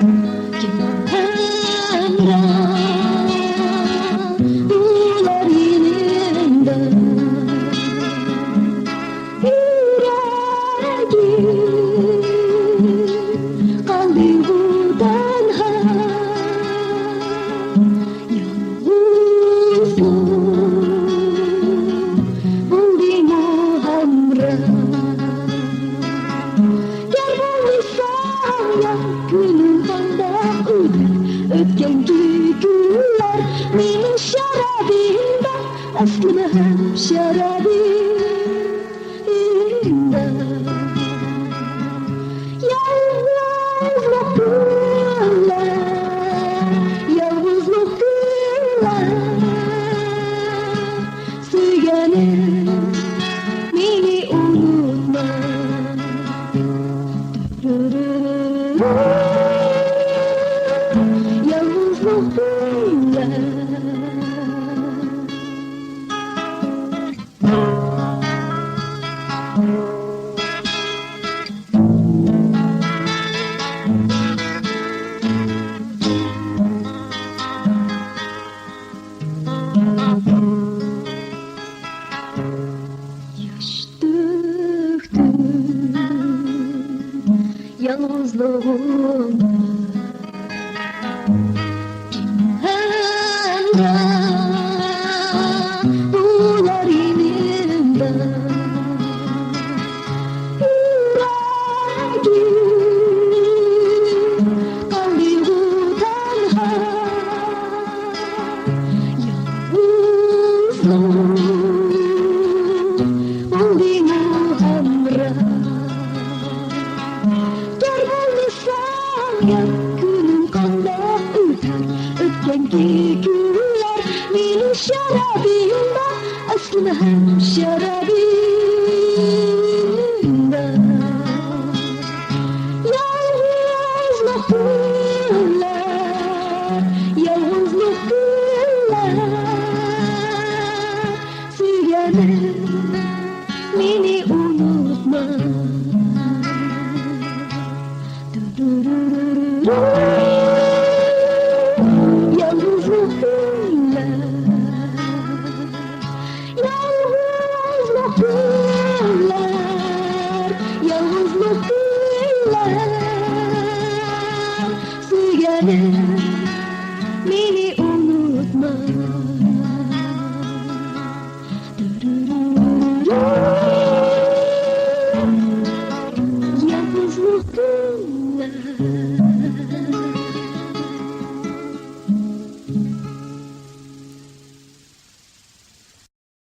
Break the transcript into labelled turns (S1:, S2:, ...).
S1: Kimara ular yenində yüreğim kaldı bu tenha. Yalnızlık buldu hamra. Gel bulsam ya günün banda ötkenki günler benim şarabımda aslında hem şarabımda. Yalnızlık günler, yalnızlık günler, söylenim beni unutma. Yalnızlık günler. Yaş döktüm yalnızlığıma. Kimhemra bular yenində yüreğim kaldı bu tenha. Yalnızlık buldu hamra. Gel bulsam ya günüm kanda öter ötkenki günler benim şarabımda aslında hem şarabımda. Yalnızlık günler, yalnızlık günler, söylenim beni unutma. Yalnızlık günler, yalnızlık günler, yalnızlık günler, söylenim